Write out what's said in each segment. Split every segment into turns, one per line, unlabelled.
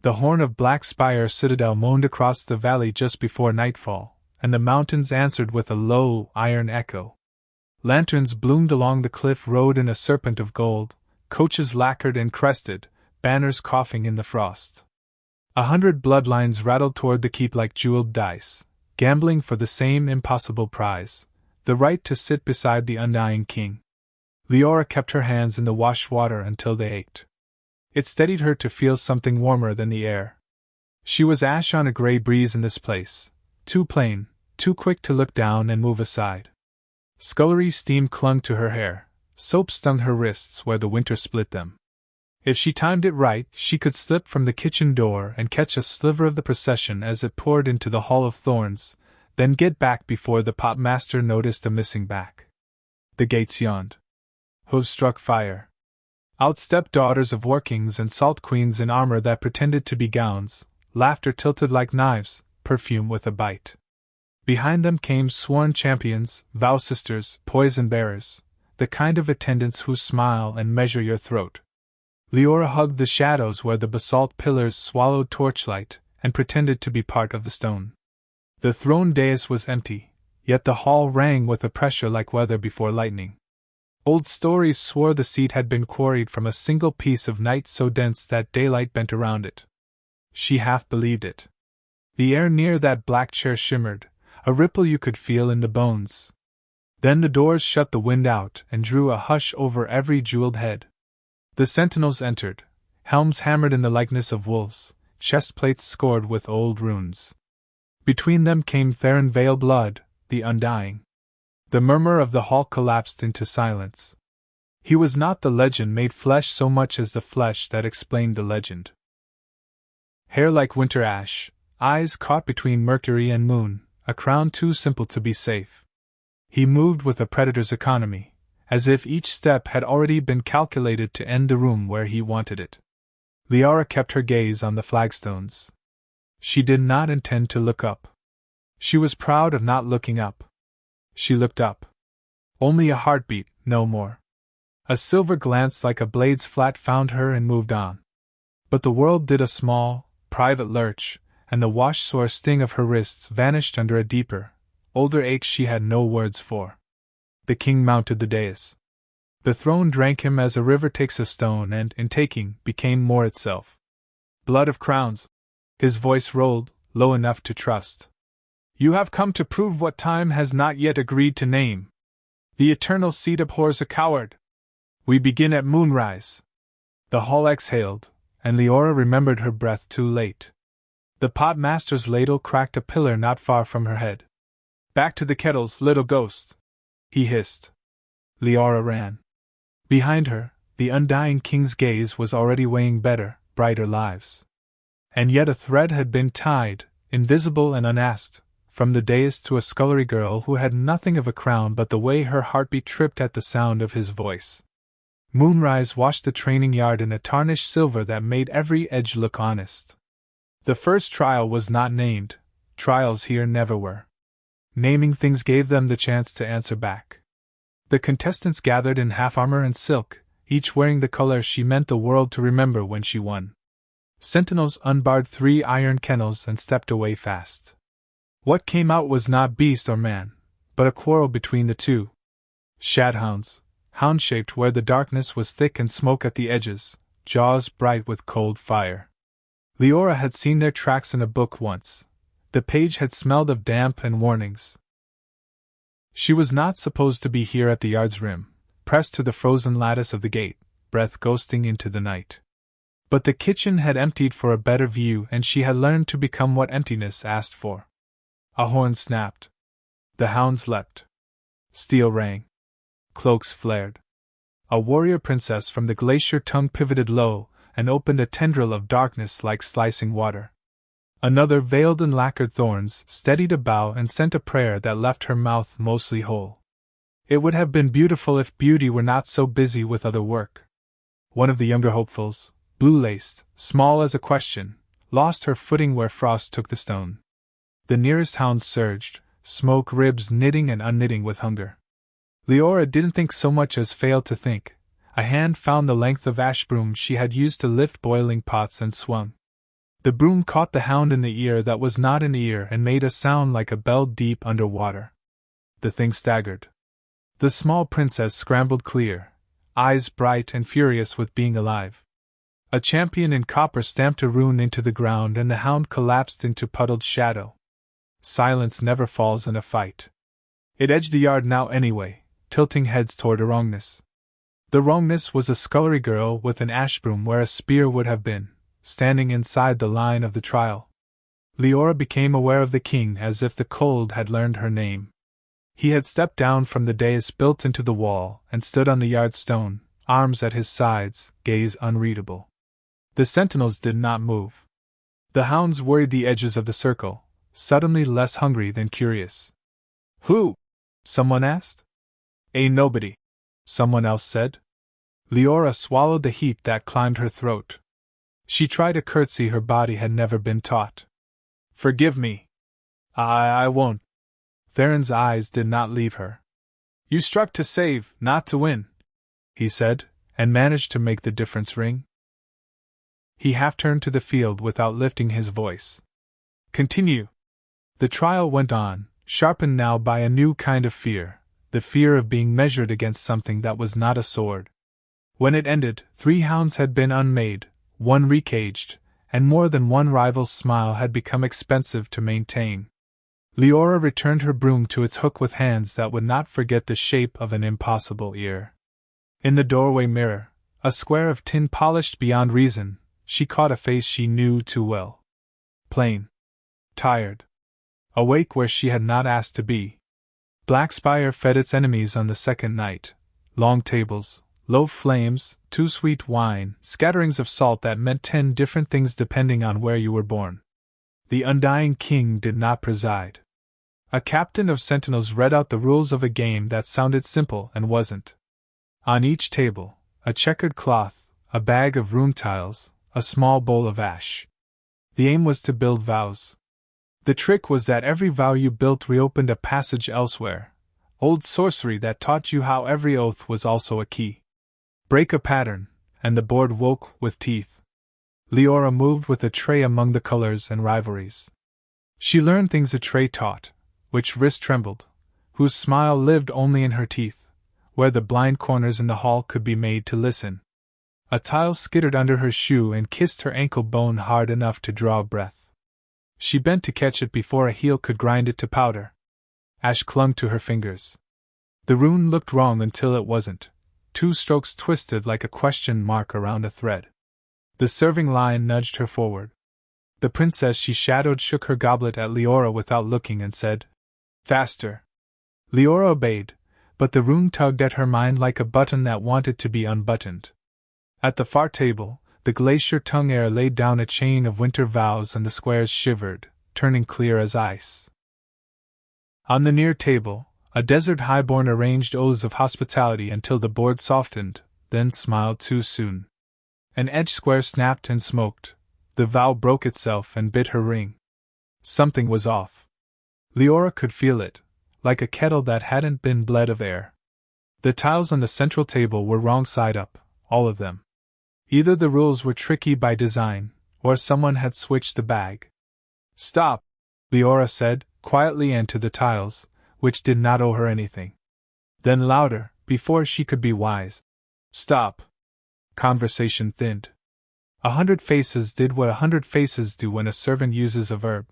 The horn of Black Spire Citadel moaned across the valley just before nightfall, and the mountains answered with a low, iron echo. Lanterns bloomed along the cliff road in a serpent of gold, coaches lacquered and crested, banners coughing in the frost. 100 bloodlines rattled toward the keep like jeweled dice, gambling for the same impossible prize, the right to sit beside the Undying King. Leora kept her hands in the wash water until they ached. It steadied her to feel something warmer than the air. She was ash on a gray breeze in this place, too plain, too quick to look down and move aside. Scullery steam clung to her hair, soap stung her wrists where the winter split them. If she timed it right, she could slip from the kitchen door and catch a sliver of the procession as it poured into the Hall of Thorns, then get back before the potmaster noticed a missing back. The gates yawned. Hooves struck fire. Out stepped daughters of war kings and salt queens in armor that pretended to be gowns, laughter tilted like knives, perfume with a bite. Behind them came sworn champions, vow sisters, poison bearers, the kind of attendants who smile and measure your throat. Leora hugged the shadows where the basalt pillars swallowed torchlight and pretended to be part of the stone. The throne dais was empty, yet the hall rang with a pressure like weather before lightning. Old stories swore the seat had been quarried from a single piece of night so dense that daylight bent around it. She half believed it. The air near that black chair shimmered, a ripple you could feel in the bones. Then the doors shut the wind out and drew a hush over every jeweled head. The sentinels entered, helms hammered in the likeness of wolves, chest plates scored with old runes. Between them came Theron Vale Blood, the Undying. The murmur of the hall collapsed into silence. He was not the legend made flesh so much as the flesh that explained the legend. Hair like winter ash, eyes caught between Mercury and Moon, a crown too simple to be safe. He moved with a predator's economy, as if each step had already been calculated to end the room where he wanted it. Leora kept her gaze on the flagstones. She did not intend to look up. She was proud of not looking up. She looked up. Only a heartbeat, no more. A silver glance like a blade's flat found her and moved on. But the world did a small, private lurch, and the wash-sore sting of her wrists vanished under a deeper, older ache she had no words for. The king mounted the dais. The throne drank him as a river takes a stone and, in taking, became more itself. Blood of crowns. His voice rolled, low enough to trust. You have come to prove what time has not yet agreed to name. The eternal seat abhors a coward. We begin at moonrise. The hall exhaled, and Leora remembered her breath too late. The potmaster's ladle cracked a pillar not far from her head. Back to the kettles, little ghost, he hissed. Leora ran. Behind her, the Undying King's gaze was already weighing better, brighter lives. And yet a thread had been tied, invisible and unasked, from the dais to a scullery girl who had nothing of a crown but the way her heartbeat tripped at the sound of his voice. Moonrise washed the training yard in a tarnished silver that made every edge look honest. The first trial was not named, trials here never were. Naming things gave them the chance to answer back. The contestants gathered in half-armor and silk, each wearing the color she meant the world to remember when she won. Sentinels unbarred 3 iron kennels and stepped away fast. What came out was not beast or man, but a quarrel between the two. Shadhounds, hound-shaped where the darkness was thick and smoke at the edges, jaws bright with cold fire. Leora had seen their tracks in a book once. The page had smelled of damp and warnings. She was not supposed to be here at the yard's rim, pressed to the frozen lattice of the gate, breath ghosting into the night. But the kitchen had emptied for a better view, and she had learned to become what emptiness asked for. A horn snapped. The hounds leapt. Steel rang. Cloaks flared. A warrior princess from the glacier tongue pivoted low and opened a tendril of darkness like slicing water. Another, veiled in lacquered thorns, steadied a bow and sent a prayer that left her mouth mostly whole. It would have been beautiful if beauty were not so busy with other work. One of the younger hopefuls, blue-laced, small as a question, lost her footing where frost took the stone. The nearest hound surged, smoke ribs knitting and unknitting with hunger. Leora didn't think so much as fail to think. A hand found the length of ash broom she had used to lift boiling pots and swung. The broom caught the hound in the ear that was not an ear and made a sound like a bell deep under water. The thing staggered. The small princess scrambled clear, eyes bright and furious with being alive. A champion in copper stamped a rune into the ground and the hound collapsed into puddled shadow. Silence never falls in a fight. It edged the yard now anyway, tilting heads toward a wrongness. The wrongness was a scullery girl with an ash broom where a spear would have been, standing inside the line of the trial. Leora became aware of the king as if the cold had learned her name. He had stepped down from the dais built into the wall and stood on the yard stone, arms at his sides, gaze unreadable. The sentinels did not move. The hounds worried the edges of the circle, suddenly less hungry than curious. "Who?" someone asked. "A nobody," someone else said. Leora swallowed the heat that climbed her throat. She tried a curtsy her body had never been taught. "Forgive me." I won't." Theron's eyes did not leave her. "You struck to save, not to win," he said, and managed to make the difference ring. He half turned to the field without lifting his voice. "Continue." The trial went on, sharpened now by a new kind of fear, the fear of being measured against something that was not a sword. When it ended, 3 hounds had been unmade, 1 recaged, and more than one rival's smile had become expensive to maintain. Leora returned her broom to its hook with hands that would not forget the shape of an impossible ear. In the doorway mirror, a square of tin polished beyond reason, she caught a face she knew too well. Plain. Tired. Awake where she had not asked to be. Black Spire fed its enemies on the second night. Long tables, low flames, too sweet wine, scatterings of salt that meant 10 different things depending on where you were born. The Undying King did not preside. A captain of sentinels read out the rules of a game that sounded simple and wasn't. On each table, a checkered cloth, a bag of rune tiles, a small bowl of ash. The aim was to build vows. The trick was that every vow you built reopened a passage elsewhere, old sorcery that taught you how every oath was also a key. Break a pattern, and the board woke with teeth. Leora moved with a tray among the colors and rivalries. She learned things a tray taught, which wrist trembled, whose smile lived only in her teeth, where the blind corners in the hall could be made to listen. A tile skittered under her shoe and kissed her ankle bone hard enough to draw breath. She bent to catch it before a heel could grind it to powder. Ash clung to her fingers. The rune looked wrong until it wasn't. 2 strokes twisted like a question mark around a thread. The serving line nudged her forward. The princess she shadowed shook her goblet at Leora without looking and said, "Faster." Leora obeyed, but the rune tugged at her mind like a button that wanted to be unbuttoned. At the far table, the glacier tongue air laid down a chain of winter vows and the squares shivered, turning clear as ice. On the near table, a desert highborn arranged oaths of hospitality until the board softened, then smiled too soon. An edge square snapped and smoked. The vow broke itself and bit her ring. Something was off. Leora could feel it, like a kettle that hadn't been bled of air. The tiles on the central table were wrong side up, all of them. Either the rules were tricky by design, or someone had switched the bag. "Stop," Leora said, quietly and to the tiles, which did not owe her anything. Then louder, before she could be wise. "Stop." Conversation thinned. 100 faces did what 100 faces do when a servant uses a verb.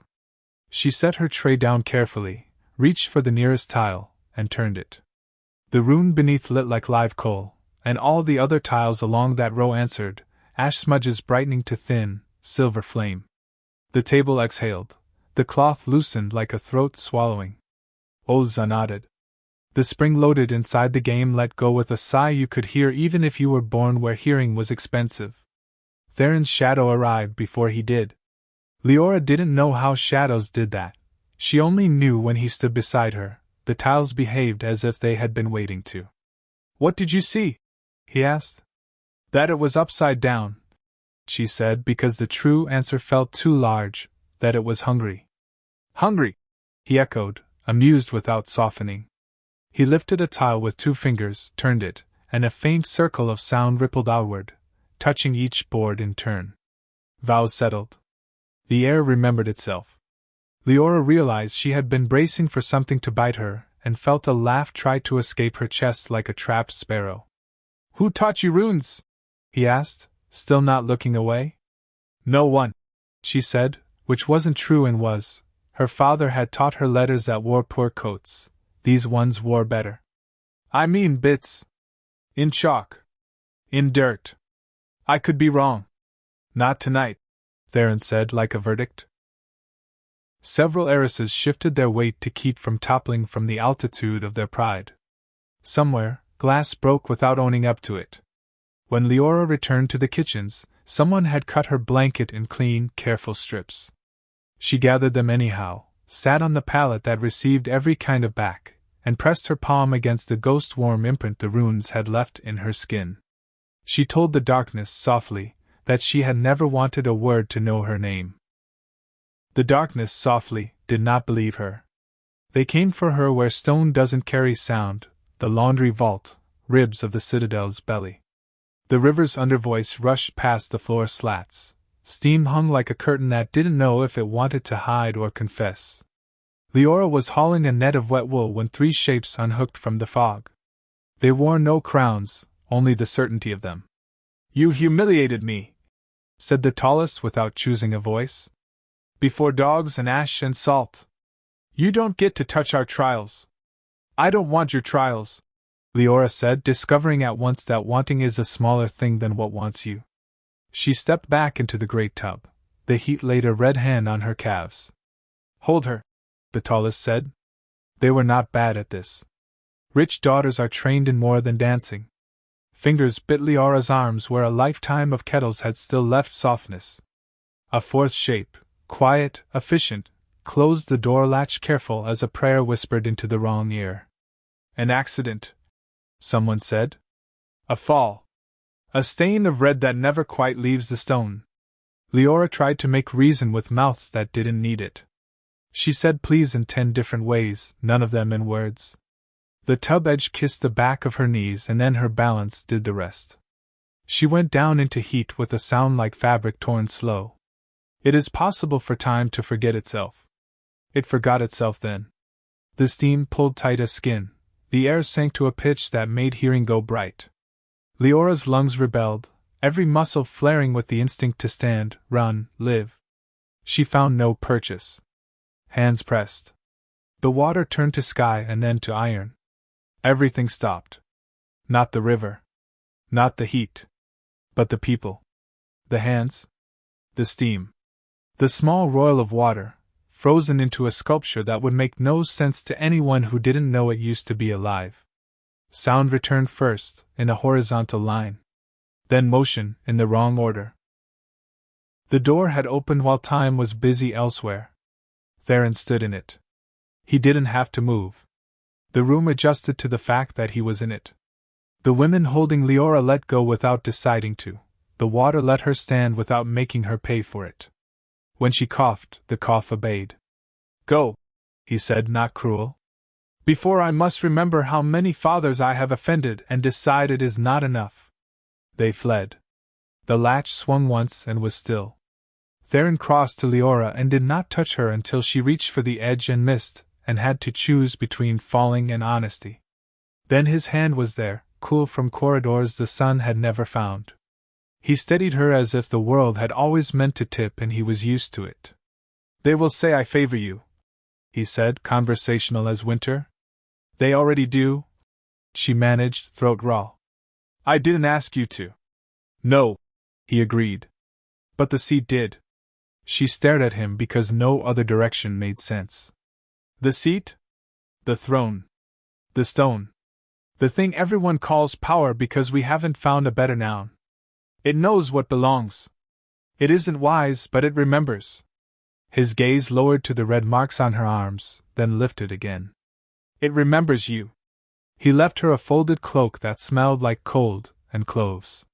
She set her tray down carefully, reached for the nearest tile, and turned it. The rune beneath lit like live coal, and all the other tiles along that row answered, ash smudges brightening to thin, silver flame. The table exhaled. The cloth loosened like a throat swallowing. Oaths unodded. The spring loaded inside the game let go with a sigh you could hear even if you were born where hearing was expensive. Theron's shadow arrived before he did. Leora didn't know how shadows did that. She only knew when he stood beside her, the tiles behaved as if they had been waiting to. "What did you see?" he asked. "That it was upside down," she said, because the true answer felt too large, that it was hungry. "Hungry?" he echoed, amused without softening. He lifted a tile with 2 fingers, turned it, and a faint circle of sound rippled outward, touching each board in turn. Vows settled. The air remembered itself. Leora realized she had been bracing for something to bite her, and felt a laugh try to escape her chest like a trapped sparrow. "Who taught you runes?" he asked, still not looking away. "No one," she said, which wasn't true and was. Her father had taught her letters that wore poor coats. These ones wore better. "I mean bits. In chalk. In dirt. I could be wrong." "Not tonight," Theron said like a verdict. Several heiresses shifted their weight to keep from toppling from the altitude of their pride. Somewhere, glass broke without owning up to it. When Leora returned to the kitchens, someone had cut her blanket in clean, careful strips. She gathered them anyhow, sat on the pallet that received every kind of back, and pressed her palm against the ghost-warm imprint the runes had left in her skin. She told the darkness softly that she had never wanted a word to know her name. The darkness softly did not believe her. They came for her where stone doesn't carry sound, the laundry vault, ribs of the citadel's belly. The river's undervoice rushed past the floor slats. Steam hung like a curtain that didn't know if it wanted to hide or confess. Leora was hauling a net of wet wool when three shapes unhooked from the fog. They wore no crowns, only the certainty of them. "You humiliated me," said the tallest without choosing a voice. "Before dogs and ash and salt. You don't get to touch our trials." "I don't want your trials," Leora said, discovering at once that wanting is a smaller thing than what wants you. She stepped back into the great tub. The heat laid a red hand on her calves. "Hold her," the tallest said. They were not bad at this. Rich daughters are trained in more than dancing. Fingers bit Leora's arms where a lifetime of kettles had still left softness. A fourth shape, quiet, efficient, closed the door latch careful as a prayer whispered into the wrong ear. "An accident," someone said. "A fall. A stain of red that never quite leaves the stone." Leora tried to make reason with mouths that didn't need it. She said please in 10 different ways, none of them in words. The tub edge kissed the back of her knees and then her balance did the rest. She went down into heat with a sound like fabric torn slow. It is possible for time to forget itself. It forgot itself then. The steam pulled tight as skin. The air sank to a pitch that made hearing go bright. Leora's lungs rebelled, every muscle flaring with the instinct to stand, run, live. She found no purchase. Hands pressed. The water turned to sky and then to iron. Everything stopped. Not the river. Not the heat. But the people. The hands. The steam. The small royal of water, frozen into a sculpture that would make no sense to anyone who didn't know it used to be alive. Sound returned first, in a horizontal line. Then motion, in the wrong order. The door had opened while time was busy elsewhere. Theron stood in it. He didn't have to move. The room adjusted to the fact that he was in it. The women holding Leora let go without deciding to. The water let her stand without making her pay for it. When she coughed, the cough obeyed. "Go," he said, not cruel. "Before I must remember how many fathers I have offended and decide it is not enough." They fled. The latch swung once and was still. Theron crossed to Leora and did not touch her until she reached for the edge and missed, and had to choose between falling and honesty. Then his hand was there, cool from corridors the sun had never found. He steadied her as if the world had always meant to tip and he was used to it. "They will say I favor you," he said, conversational as winter. "They already do," she managed, throat raw. "I didn't ask you to." "No," he agreed. "But the seat did." She stared at him because no other direction made sense. "The seat? The throne? The stone? The thing everyone calls power because we haven't found a better noun. It knows what belongs. It isn't wise, but it remembers." His gaze lowered to the red marks on her arms, then lifted again. "It remembers you." He left her a folded cloak that smelled like cold and cloves.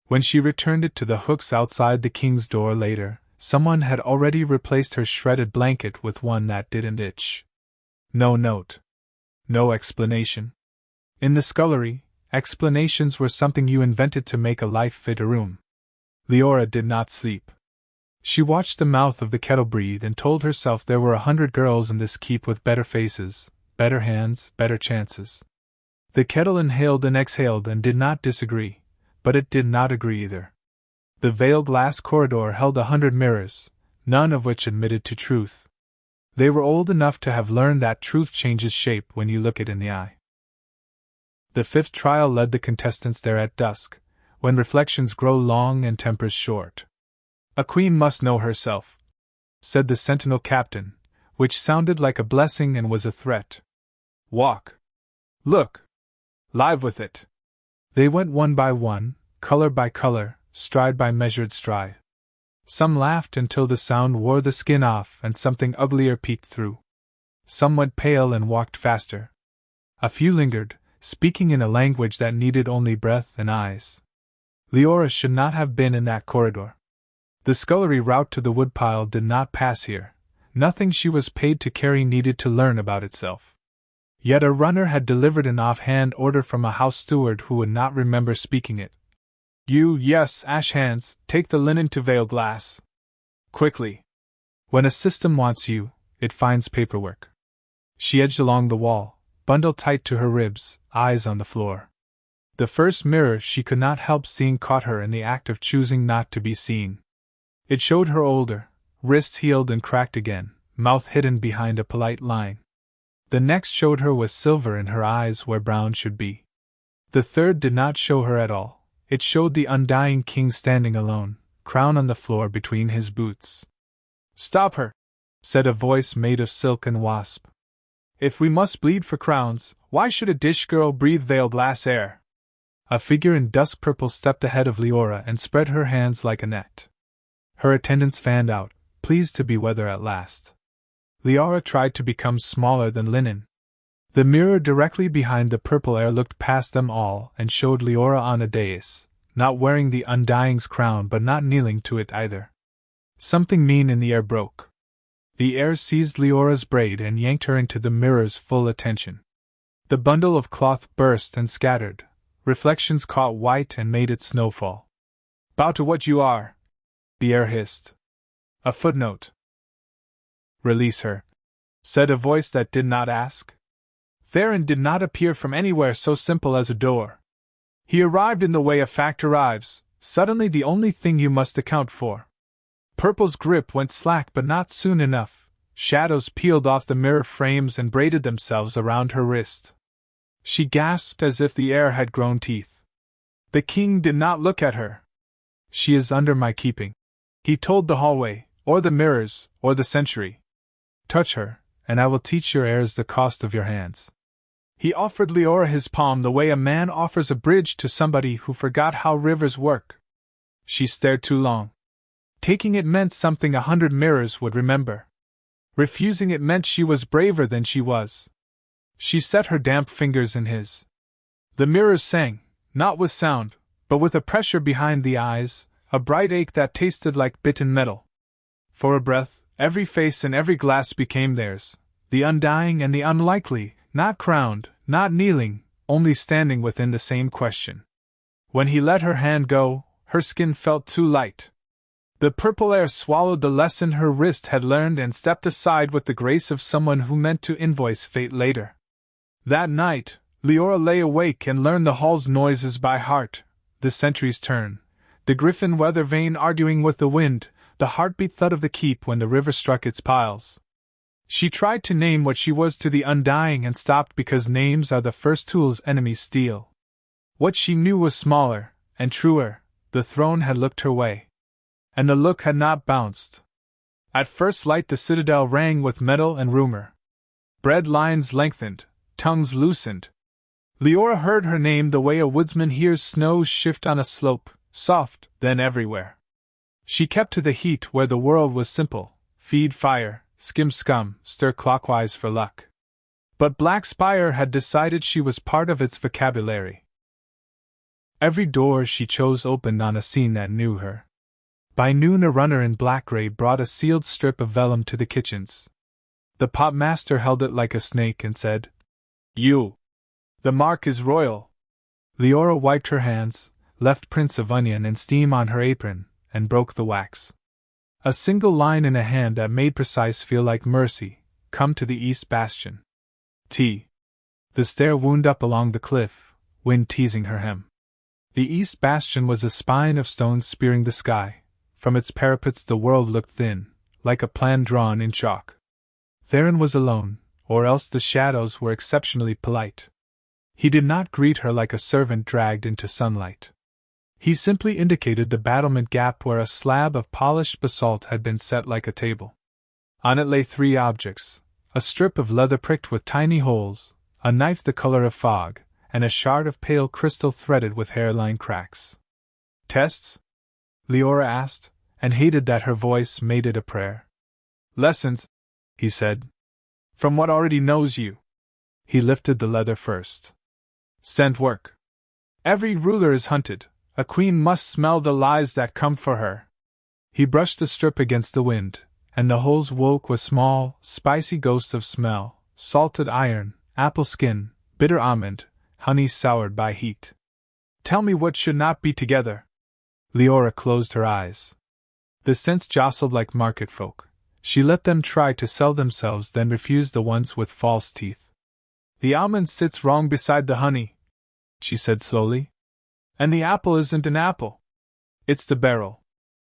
When she returned it to the hooks outside the king's door later, someone had already replaced her shredded blanket with one that didn't itch. No note. No explanation. In the scullery, explanations were something you invented to make a life fit a room. Leora did not sleep. She watched the mouth of the kettle breathe and told herself there were 100 girls in this keep with better faces, better hands, better chances. The kettle inhaled and exhaled and did not disagree, but it did not agree either. The veiled glass corridor held 100 mirrors, none of which admitted to truth. They were old enough to have learned that truth changes shape when you look it in the eye. The fifth trial led the contestants there at dusk, when reflections grow long and tempers short. A queen must know herself, said the sentinel captain, which sounded like a blessing and was a threat. Walk. Look. Live with it. They went one by one, color by color, stride by measured stride. Some laughed until the sound wore the skin off and something uglier peeked through. Some went pale and walked faster. A few lingered, speaking in a language that needed only breath and eyes. Leora should not have been in that corridor. The scullery route to the woodpile did not pass here. Nothing she was paid to carry needed to learn about itself. Yet a runner had delivered an offhand order from a house steward who would not remember speaking it. Yes, ash hands, take the linen to veil glass. Quickly. When a system wants you, it finds paperwork. She edged along the wall, bundle tight to her ribs, eyes on the floor. The first mirror she could not help seeing caught her in the act of choosing not to be seen. It showed her older, wrists healed and cracked again, mouth hidden behind a polite line. The next showed her with silver in her eyes where brown should be. The third did not show her at all. It showed the Undying King standing alone, crown on the floor between his boots. Stop her, said a voice made of silk and wasp. If we must bleed for crowns, why should a dish girl breathe veiled glass air? A figure in dusk purple stepped ahead of Leora and spread her hands like a net. Her attendants fanned out, pleased to be weather at last. Leora tried to become smaller than linen. The mirror directly behind the purple air looked past them all and showed Leora on a dais, not wearing the Undying's crown but not kneeling to it either. Something mean in the air broke. The air seized Leora's braid and yanked her into the mirror's full attention. The bundle of cloth burst and scattered. Reflections caught white and made it snowfall. Bow to what you are, the air hissed. A footnote. Release her, said a voice that did not ask. Theron did not appear from anywhere so simple as a door. He arrived in the way a fact arrives, suddenly the only thing you must account for. Purple's grip went slack but not soon enough. Shadows peeled off the mirror frames and braided themselves around her wrist. She gasped as if the air had grown teeth. The king did not look at her. She is under my keeping, he told the hallway, or the mirrors, or the century. Touch her, and I will teach your heirs the cost of your hands. He offered Leora his palm the way a man offers a bridge to somebody who forgot how rivers work. She stared too long. Taking it meant something 100 mirrors would remember. Refusing it meant she was braver than she was. She set her damp fingers in his. The mirrors sang, not with sound, but with a pressure behind the eyes, a bright ache that tasted like bitten metal. For a breath, every face and every glass became theirs, the undying and the unlikely, not crowned, not kneeling, only standing within the same question. When he let her hand go, her skin felt too light. The purple air swallowed the lesson her wrist had learned and stepped aside with the grace of someone who meant to invoice fate later. That night, Leora lay awake and learned the hall's noises by heart, the sentry's turn, the griffin weather vane arguing with the wind, the heartbeat thud of the keep when the river struck its piles. She tried to name what she was to the Undying and stopped because names are the first tools enemies steal. What she knew was smaller, and truer, the throne had looked her way. And the look had not bounced. At first light the citadel rang with metal and rumor. Bread lines lengthened, tongues loosened. Leora heard her name the way a woodsman hears snow shift on a slope, soft, then everywhere. She kept to the heat where the world was simple, feed fire, skim scum, stir clockwise for luck. But Black Spire had decided she was part of its vocabulary. Every door she chose opened on a scene that knew her. By noon a runner in black-gray brought a sealed strip of vellum to the kitchens. The potmaster held it like a snake and said, "You. The mark is royal." Leora wiped her hands, left prints of onion and steam on her apron, and broke the wax. A single line in a hand that made precise feel like mercy. Come to the East Bastion. T. The stair wound up along the cliff, wind teasing her hem. The East Bastion was a spine of stones spearing the sky. From its parapets the world looked thin, like a plan drawn in chalk. Theron was alone, or else the shadows were exceptionally polite. He did not greet her like a servant dragged into sunlight. He simply indicated the battlement gap where a slab of polished basalt had been set like a table. On it lay 3 objects: a strip of leather pricked with tiny holes, a knife the color of fog, and a shard of pale crystal threaded with hairline cracks. Tests? Leora asked, and hated that her voice made it a prayer. Lessons, he said. From what already knows you. He lifted the leather first. Scent work. Every ruler is hunted. A queen must smell the lies that come for her. He brushed the strip against the wind, and the holes woke with small, spicy ghosts of smell: salted iron, apple skin, bitter almond, honey soured by heat. Tell me what should not be together. Leora closed her eyes. The scents jostled like market folk. She let them try to sell themselves, then refused the ones with false teeth. The almond sits wrong beside the honey, she said slowly. And the apple isn't an apple. It's the barrel.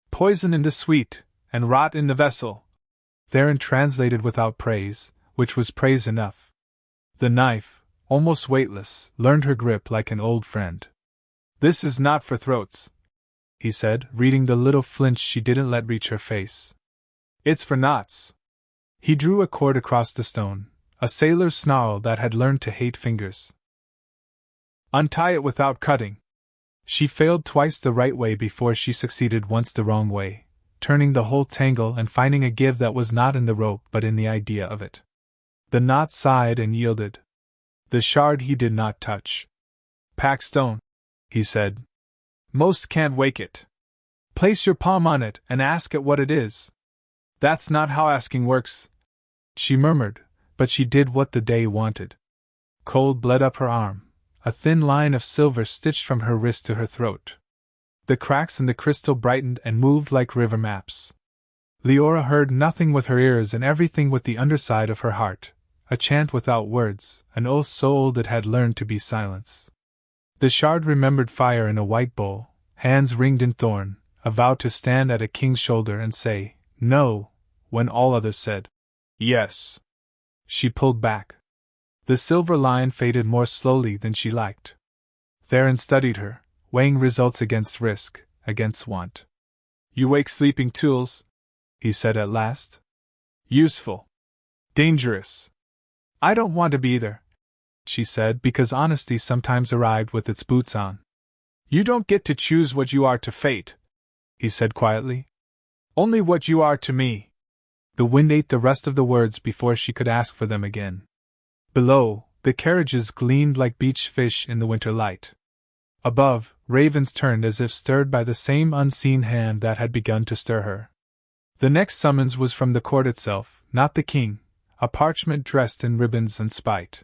Poison in the sweet, and rot in the vessel. Theron translated without praise, which was praise enough. The knife, almost weightless, learned her grip like an old friend. This is not for throats, he said, reading the little flinch she didn't let reach her face. It's for knots. He drew a cord across the stone, a sailor's snarl that had learned to hate fingers. Untie it without cutting. She failed twice the right way before she succeeded once the wrong way, turning the whole tangle and finding a give that was not in the rope but in the idea of it. The knot sighed and yielded. The shard he did not touch. Pack stone, he said. Most can't wake it. Place your palm on it and ask it what it is. That's not how asking works, she murmured, but she did what the day wanted. Cold bled up her arm. A thin line of silver stitched from her wrist to her throat. The cracks in the crystal brightened and moved like river maps. Leora heard nothing with her ears and everything with the underside of her heart, a chant without words, an oath so old it had learned to be silence. The shard remembered fire in a white bowl, hands ringed in thorn, a vow to stand at a king's shoulder and say, no, when all others said, yes. She pulled back. The silver line faded more slowly than she liked. Theron studied her, weighing results against risk, against want. You wake sleeping tools, he said at last. Useful. Dangerous. I don't want to be either, she said, because honesty sometimes arrived with its boots on. You don't get to choose what you are to fate, he said quietly. Only what you are to me. The wind ate the rest of the words before she could ask for them again. Below, the carriages gleamed like beach fish in the winter light. Above, ravens turned as if stirred by the same unseen hand that had begun to stir her. The next summons was from the court itself, not the king, a parchment dressed in ribbons and spite.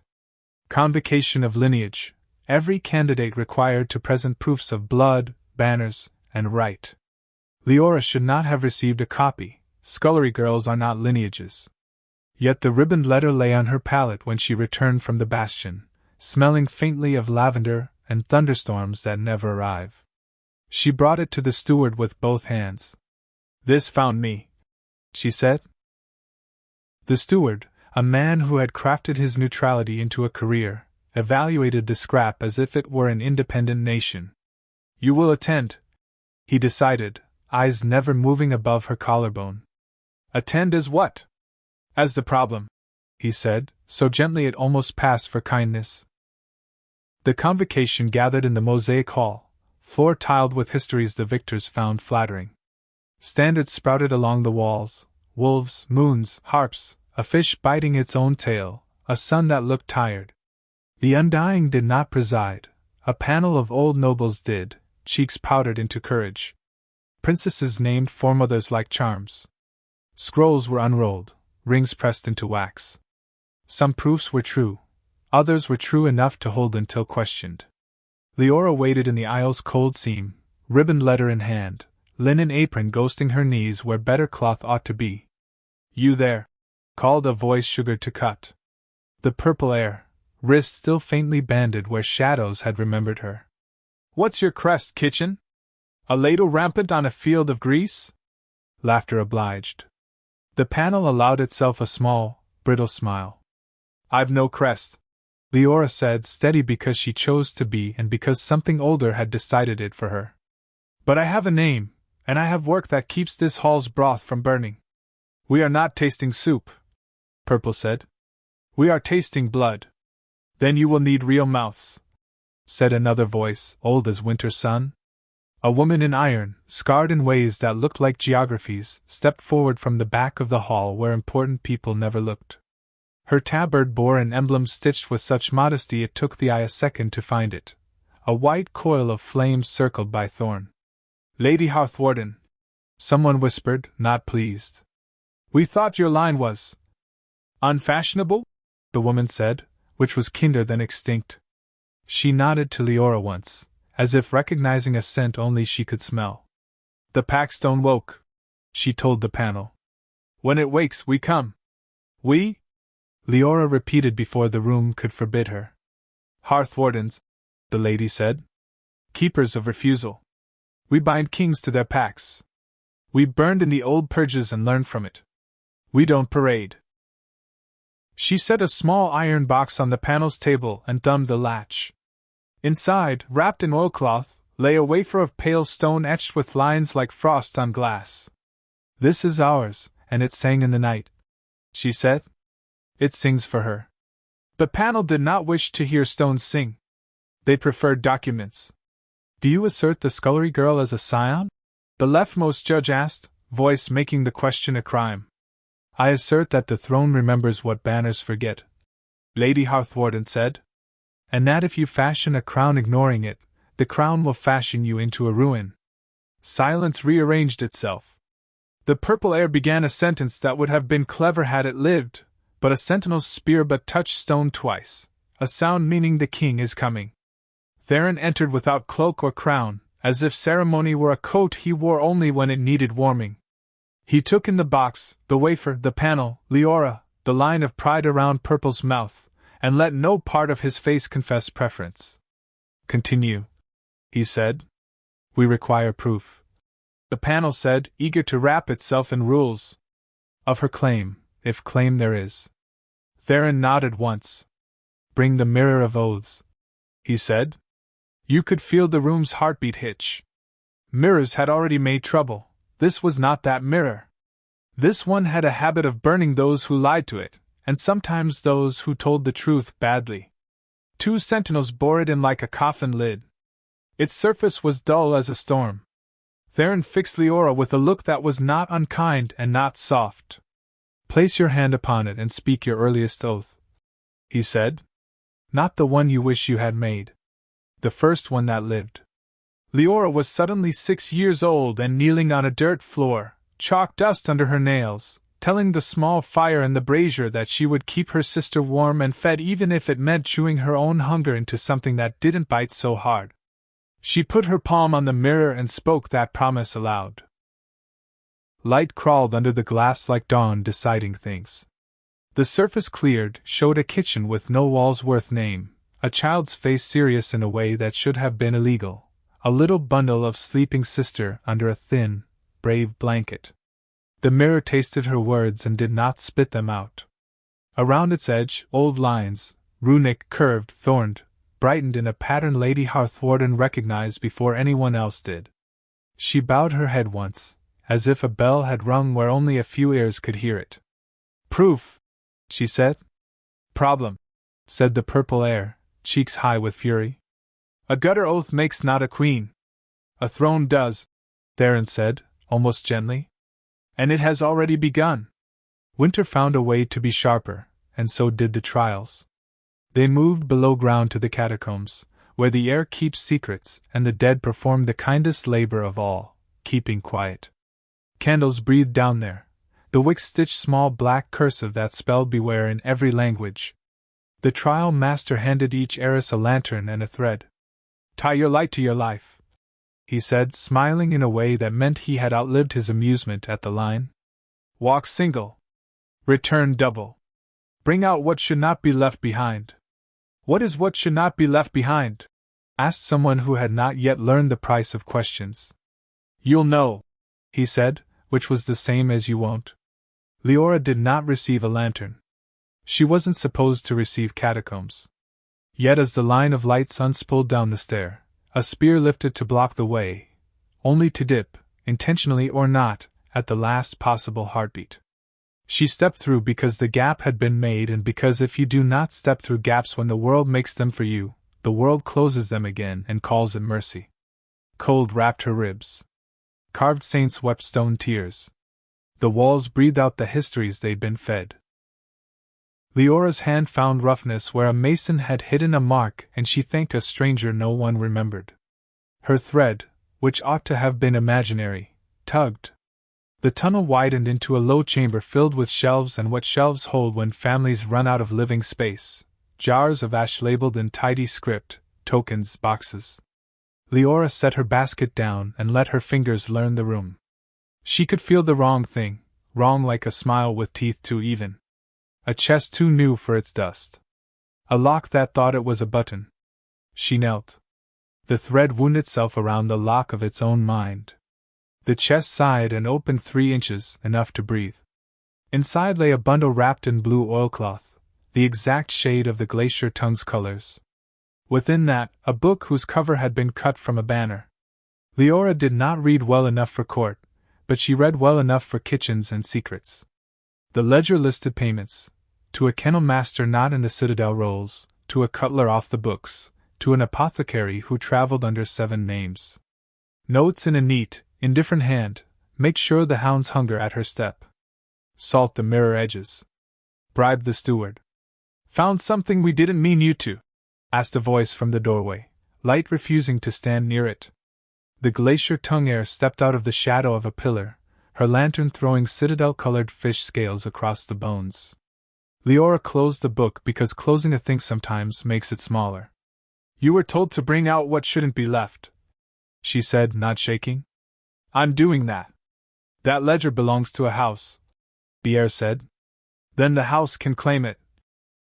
Convocation of lineage, every candidate required to present proofs of blood, banners, and right. Leora should not have received a copy. Scullery girls are not lineages. Yet the ribboned letter lay on her palette when she returned from the bastion, smelling faintly of lavender and thunderstorms that never arrive. She brought it to the steward with both hands. This found me, she said. The steward, a man who had crafted his neutrality into a career, evaluated the scrap as if it were an independent nation. You will attend, he decided, eyes never moving above her collarbone. Attend as what? As the problem, he said, so gently it almost passed for kindness. The convocation gathered in the mosaic hall, floor tiled with histories the victors found flattering. Standards sprouted along the walls, wolves, moons, harps, a fish biting its own tail, a sun that looked tired. The Undying did not preside, a panel of old nobles did, cheeks powdered into courage. Princesses named foremothers like charms. Scrolls were unrolled, rings pressed into wax. Some proofs were true, others were true enough to hold until questioned. Leora waited in the aisle's cold seam, ribboned letter in hand, linen apron ghosting her knees where better cloth ought to be. "You there?" called a voice sugared to cut. The purple air, wrists still faintly banded where shadows had remembered her. "What's your crest, kitchen? A ladle rampant on a field of grease?" Laughter obliged. The panel allowed itself a small, brittle smile. "I've no crest," Leora said, steady because she chose to be and because something older had decided it for her. "But I have a name, and I have work that keeps this hall's broth from burning." "We are not tasting soup," Purple said. "We are tasting blood." "Then you will need real mouths," said another voice, old as winter sun. A woman in iron, scarred in ways that looked like geographies, stepped forward from the back of the hall where important people never looked. Her tabard bore an emblem stitched with such modesty it took the eye a second to find it, a white coil of flame circled by thorn. "Lady Hawthornden," someone whispered, not pleased. "We thought your line was unfashionable?" the woman said, which was kinder than extinct. She nodded to Leora once, as if recognizing a scent only she could smell. "The Packstone woke," she told the panel. "When it wakes, we come." "We?" Leora repeated before the room could forbid her. "Hearthwardens," the lady said. "Keepers of refusal. We bind kings to their packs. We burned in the old purges and learned from it. We don't parade." She set a small iron box on the panel's table and thumbed the latch. Inside, wrapped in oilcloth, lay a wafer of pale stone etched with lines like frost on glass. "This is ours, and it sang in the night," she said. "It sings for her." The panel did not wish to hear stones sing. They preferred documents. "Do you assert the scullery girl as a scion?" the leftmost judge asked, voice making the question a crime. "I assert that the throne remembers what banners forget," Lady Hawthornden said. "And that if you fashion a crown ignoring it, the crown will fashion you into a ruin." Silence rearranged itself. The purple air began a sentence that would have been clever had it lived, but a sentinel's spear but touched stone twice, a sound meaning the king is coming. Theron entered without cloak or crown, as if ceremony were a coat he wore only when it needed warming. He took in the box, the wafer, the panel, Leora, the line of pride around Purple's mouth, and let no part of his face confess preference. "Continue," he said. "We require proof," the panel said, eager to wrap itself in rules. "Of her claim, if claim there is." Theron nodded once. "Bring the mirror of oaths," he said. You could feel the room's heartbeat hitch. Mirrors had already made trouble. This was not that mirror. This one had a habit of burning those who lied to it, and sometimes those who told the truth badly. 2 sentinels bore it in like a coffin lid. Its surface was dull as a storm. Theron fixed Leora with a look that was not unkind and not soft. "Place your hand upon it and speak your earliest oath," he said. "Not the one you wish you had made. The first one that lived." Leora was suddenly 6 years old and kneeling on a dirt floor, chalk dust under her nails, telling the small fire in the brazier that she would keep her sister warm and fed even if it meant chewing her own hunger into something that didn't bite so hard. She put her palm on the mirror and spoke that promise aloud. Light crawled under the glass like dawn deciding things. The surface cleared, showed a kitchen with no walls worth name, a child's face serious in a way that should have been illegal, a little bundle of sleeping sister under a thin, brave blanket. The mirror tasted her words and did not spit them out. Around its edge, old lines, runic, curved, thorned, brightened in a pattern Lady Hawthornden recognized before anyone else did. She bowed her head once, as if a bell had rung where only a few ears could hear it. "Proof," she said. "Problem," said the purple air, cheeks high with fury. "A gutter oath makes not a queen." "A throne does," Theron said, almost gently. "And it has already begun." Winter found a way to be sharper, and so did the trials. They moved below ground to the catacombs, where the air keeps secrets and the dead perform the kindest labor of all, keeping quiet. Candles breathed down there. The wicks stitched small black cursive that spelled beware in every language. The trial master handed each heiress a lantern and a thread. "Tie your light to your life," he said, smiling in a way that meant he had outlived his amusement at the line. Walk single. Return double. Bring out what should not be left behind. What is what should not be left behind? Asked someone who had not yet learned the price of questions. You'll know, he said, which was the same as you won't. Leora did not receive a lantern. She wasn't supposed to receive catacombs. Yet as the line of lights unspooled down the stair, a spear lifted to block the way, only to dip, intentionally or not, at the last possible heartbeat. She stepped through because the gap had been made, and because if you do not step through gaps when the world makes them for you, the world closes them again and calls it mercy. Cold wrapped her ribs. Carved saints wept stone tears. The walls breathed out the histories they'd been fed. Leora's hand found roughness where a mason had hidden a mark, and she thanked a stranger no one remembered. Her thread, which ought to have been imaginary, tugged. The tunnel widened into a low chamber filled with shelves and what shelves hold when families run out of living space, jars of ash labeled in tidy script, tokens, boxes. Leora set her basket down and let her fingers learn the room. She could feel the wrong thing, wrong like a smile with teeth too even. A chest too new for its dust. A lock that thought it was a button. She knelt. The thread wound itself around the lock of its own mind. The chest sighed and opened 3 inches, enough to breathe. Inside lay a bundle wrapped in blue oilcloth, the exact shade of the glacier tongue's colors. Within that, a book whose cover had been cut from a banner. Leora did not read well enough for court, but she read well enough for kitchens and secrets. The ledger listed payments, to a kennel master not in the Citadel rolls, to a cutler off the books, to an apothecary who traveled under 7 names. Notes in a neat, indifferent hand, make sure the hounds hunger at her step. Salt the mirror edges. Bribe the steward. Found something we didn't mean you to? Asked a voice from the doorway, light refusing to stand near it. The glacier tongue heir stepped out of the shadow of a pillar, her lantern throwing citadel-colored fish scales across the bones. Leora closed the book because closing a thing sometimes makes it smaller. You were told to bring out what shouldn't be left, she said, not shaking. I'm doing that. That ledger belongs to a house, Pierre said. Then the house can claim it,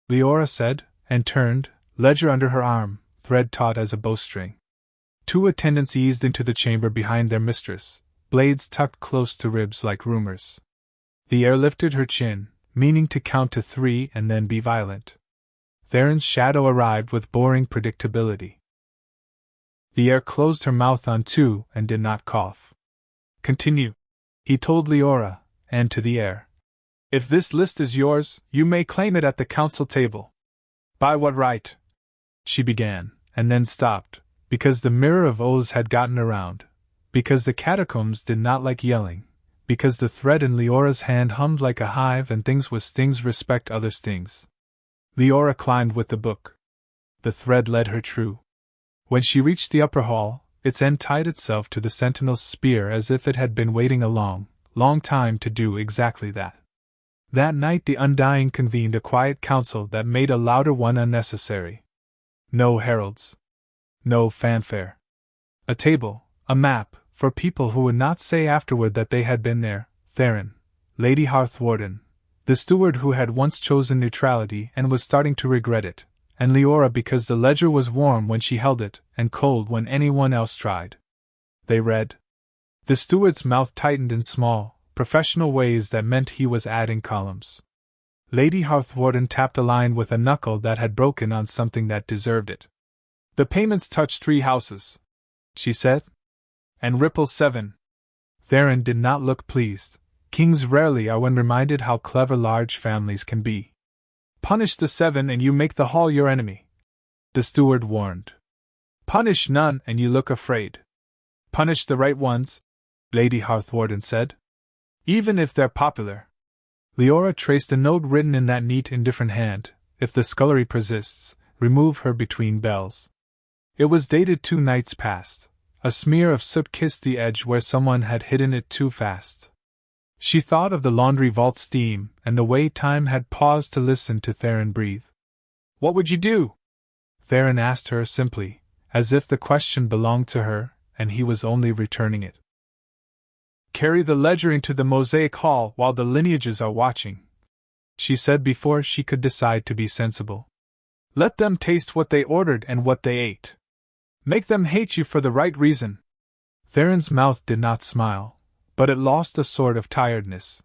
Leora said, and turned, ledger under her arm, thread taut as a bowstring. 2 attendants eased into the chamber behind their mistress, blades tucked close to ribs like rumors. The heir lifted her chin, meaning to count to 3 and then be violent. Theron's shadow arrived with boring predictability. The heir closed her mouth on 2 and did not cough. Continue, he told Leora, and to the heir. If this list is yours, you may claim it at the council table. By what right? She began, and then stopped, because the mirror of oaths had gotten around, because the catacombs did not like yelling, because the thread in Leora's hand hummed like a hive and things with stings respect other stings. Leora climbed with the book. The thread led her true. When she reached the upper hall, its end tied itself to the sentinel's spear as if it had been waiting a long, long time to do exactly that. That night the Undying convened a quiet council that made a louder one unnecessary. No heralds. No fanfare. A table, a map, for people who would not say afterward that they had been there, Theron, Lady Hearthwarden, the steward who had once chosen neutrality and was starting to regret it, and Leora because the ledger was warm when she held it, and cold when anyone else tried. They read. The steward's mouth tightened in small, professional ways that meant he was adding columns. Lady Hearthwarden tapped a line with a knuckle that had broken on something that deserved it. The payments touch 3 houses, she said. And ripple 7. Theron did not look pleased. Kings rarely are when reminded how clever large families can be. Punish the 7 and you make the hall your enemy, the steward warned. Punish none and you look afraid. Punish the right ones, Lady Hearthwarden said. Even if they're popular. Leora traced a note written in that neat, indifferent hand. If the scullery persists, remove her between bells. It was dated 2 nights past. A smear of soot kissed the edge where someone had hidden it too fast. She thought of the laundry vault steam and the way time had paused to listen to Theron breathe. What would you do? Theron asked her simply, as if the question belonged to her, and he was only returning it. "Carry the ledger into the mosaic hall while the lineages are watching," she said before she could decide to be sensible. "Let them taste what they ordered and what they ate. Make them hate you for the right reason." Theron's mouth did not smile, but it lost a sort of tiredness.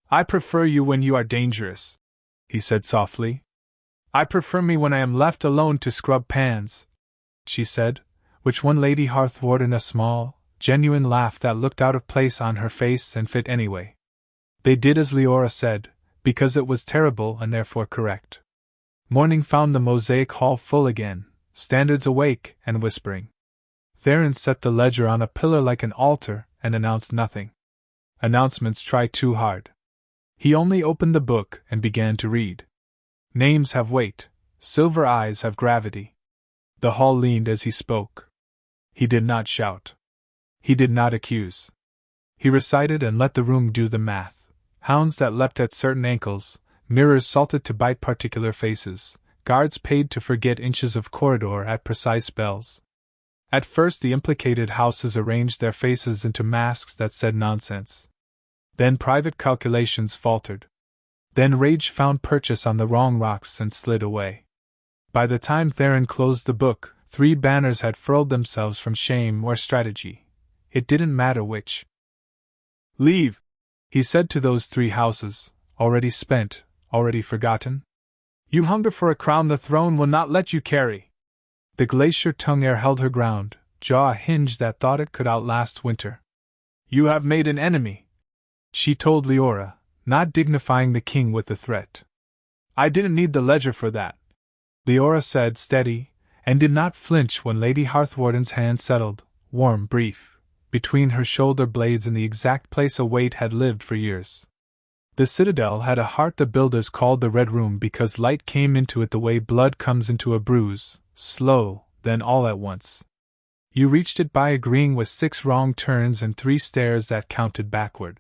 "I prefer you when you are dangerous," he said softly. "I prefer me when I am left alone to scrub pans," she said, which won Lady Harthwarden a small, genuine laugh that looked out of place on her face and fit anyway. They did as Leora said, because it was terrible and therefore correct. Morning found the mosaic hall full again, standards awake and whispering. Theron set the ledger on a pillar like an altar and announced nothing. Announcements try too hard. He only opened the book and began to read. Names have weight, silver eyes have gravity. The hall leaned as he spoke. He did not shout. He did not accuse. He recited and let the room do the math. Hounds that leapt at certain ankles, mirrors salted to bite particular faces, guards paid to forget inches of corridor at precise bells. At first the implicated houses arranged their faces into masks that said nonsense. Then private calculations faltered. Then rage found purchase on the wrong rocks and slid away. By the time Theron closed the book, 3 banners had furled themselves from shame or strategy. It didn't matter which. "Leave," he said to those 3 houses, already spent, already forgotten. "You hunger for a crown the throne will not let you carry." The glacier tongue ere held her ground, jaw a hinge that thought it could outlast winter. "You have made an enemy," she told Leora, not dignifying the king with the threat. "I didn't need the ledger for that," Leora said, steady, and did not flinch when Lady Harthwarden's hand settled, warm, brief, between her shoulder blades in the exact place a weight had lived for years. The citadel had a heart the builders called the Red Room because light came into it the way blood comes into a bruise, slow, then all at once. You reached it by agreeing with 6 wrong turns and 3 stairs that counted backward.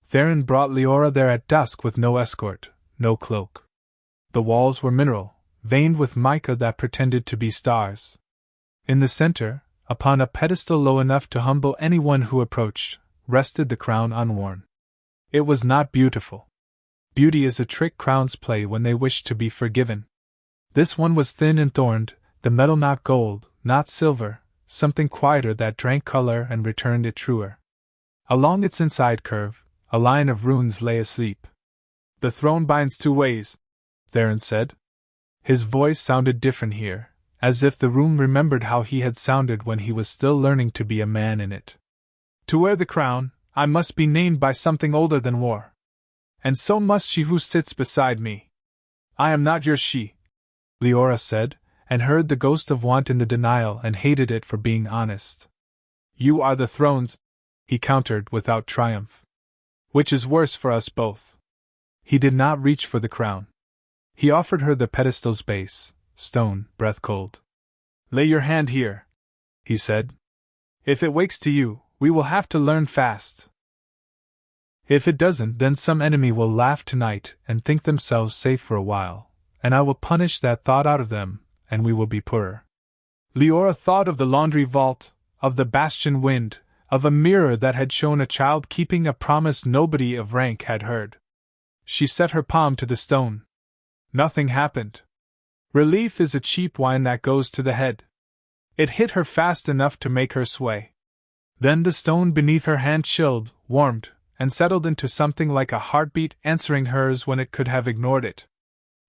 Theron brought Leora there at dusk with no escort, no cloak. The walls were mineral, veined with mica that pretended to be stars. In the center, upon a pedestal low enough to humble anyone who approached, rested the crown unworn. It was not beautiful. Beauty is a trick crowns play when they wish to be forgiven. This one was thin and thorned, the metal not gold, not silver, something quieter that drank color and returned it truer. Along its inside curve, a line of runes lay asleep. "The throne binds 2 ways," Theron said. His voice sounded different here, as if the room remembered how he had sounded when he was still learning to be a man in it. "To wear the crown, I must be named by something older than war. And so must she who sits beside me. I am not your she," Leora said, and heard the ghost of want in the denial and hated it for being honest. "You are the throne's," he countered without triumph. "Which is worse for us both." He did not reach for the crown. He offered her the pedestal's base, stone, breath cold. "Lay your hand here," he said. "If it wakes to you, we will have to learn fast. If it doesn't, then some enemy will laugh tonight and think themselves safe for a while, and I will punish that thought out of them, and we will be poorer." Leora thought of the laundry vault, of the bastion wind, of a mirror that had shown a child keeping a promise nobody of rank had heard. She set her palm to the stone. Nothing happened. Relief is a cheap wine that goes to the head. It hit her fast enough to make her sway. Then the stone beneath her hand chilled, warmed, and settled into something like a heartbeat answering hers when it could have ignored it.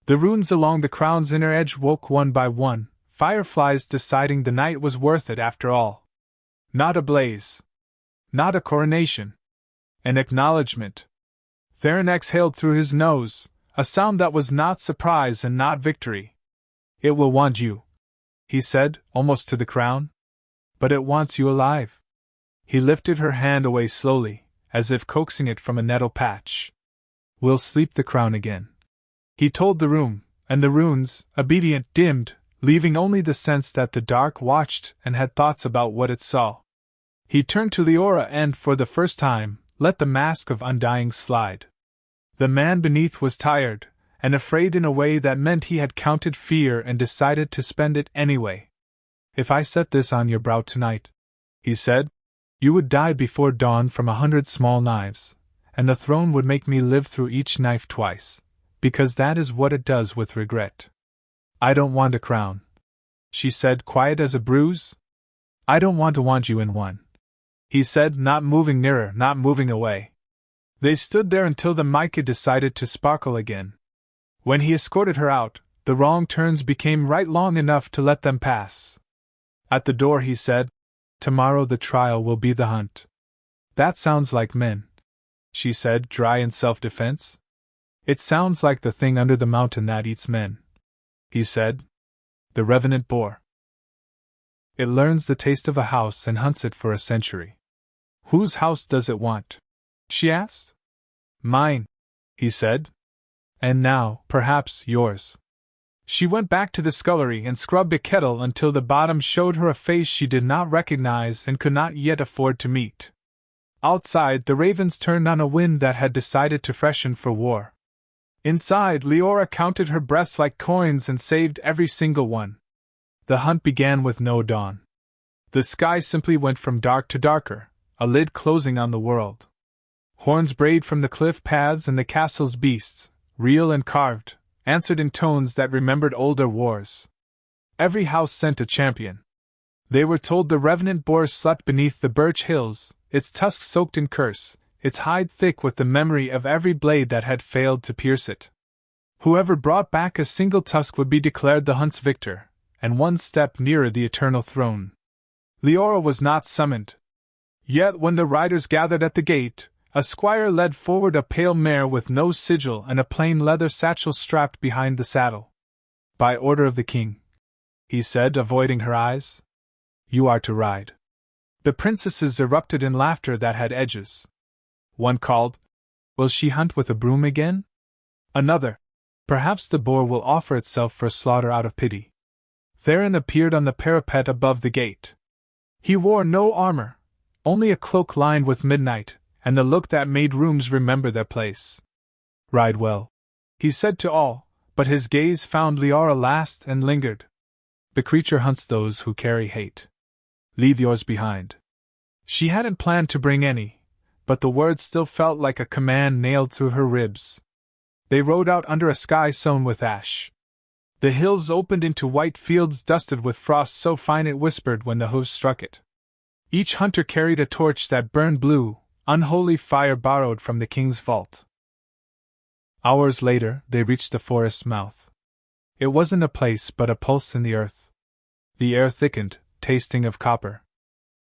The runes along the crown's inner edge woke one by one, fireflies deciding the night was worth it after all. Not a blaze. Not a coronation. An acknowledgement. Theron exhaled through his nose, a sound that was not surprise and not victory. "It will want you," he said, almost to the crown. "But it wants you alive." He lifted her hand away slowly, as if coaxing it from a nettle patch. "We'll sleep the crown again," he told the room, and the runes, obedient, dimmed, leaving only the sense that the dark watched and had thoughts about what it saw. He turned to Leora and, for the first time, let the mask of Undying slide. The man beneath was tired, and afraid in a way that meant he had counted fear and decided to spend it anyway. "If I set this on your brow tonight," he said. You would die before dawn from 100 small knives, and the throne would make me live through each knife twice, because that is what it does with regret. I don't want a crown, she said, quiet as a bruise. I don't want you in one, he said, not moving nearer, not moving away. They stood there until the mica decided to sparkle again. When he escorted her out, the wrong turns became right long enough to let them pass. At the door he said, Tomorrow the trial will be the hunt. That sounds like men, she said, dry in self-defense. It sounds like the thing under the mountain that eats men, he said. The revenant boar. It learns the taste of a house and hunts it for a century. Whose house does it want? She asked. Mine, he said. And now, perhaps, yours. She went back to the scullery and scrubbed a kettle until the bottom showed her a face she did not recognize and could not yet afford to meet. Outside, the ravens turned on a wind that had decided to freshen for war. Inside, Leora counted her breaths like coins and saved every single one. The hunt began with no dawn. The sky simply went from dark to darker, a lid closing on the world. Horns brayed from the cliff paths and the castle's beasts, real and carved, answered in tones that remembered older wars. Every house sent a champion. They were told the revenant boar slept beneath the birch hills, its tusks soaked in curse, its hide thick with the memory of every blade that had failed to pierce it. Whoever brought back a single tusk would be declared the hunt's victor, and one step nearer the eternal throne. Leora was not summoned. Yet when the riders gathered at the gate, a squire led forward a pale mare with no sigil and a plain leather satchel strapped behind the saddle. By order of the king, he said, avoiding her eyes. You are to ride. The princesses erupted in laughter that had edges. One called, Will she hunt with a broom again? Another, Perhaps the boar will offer itself for slaughter out of pity. Theron appeared on the parapet above the gate. He wore no armor, only a cloak lined with midnight, and the look that made rooms remember their place. Ride well, he said to all, but his gaze found Leora last and lingered. The creature hunts those who carry hate. Leave yours behind. She hadn't planned to bring any, but the words still felt like a command nailed through her ribs. They rode out under a sky sown with ash. The hills opened into white fields dusted with frost so fine it whispered when the hooves struck it. Each hunter carried a torch that burned blue, unholy fire borrowed from the king's vault. Hours later, they reached the forest's mouth. It wasn't a place but a pulse in the earth. The air thickened, tasting of copper.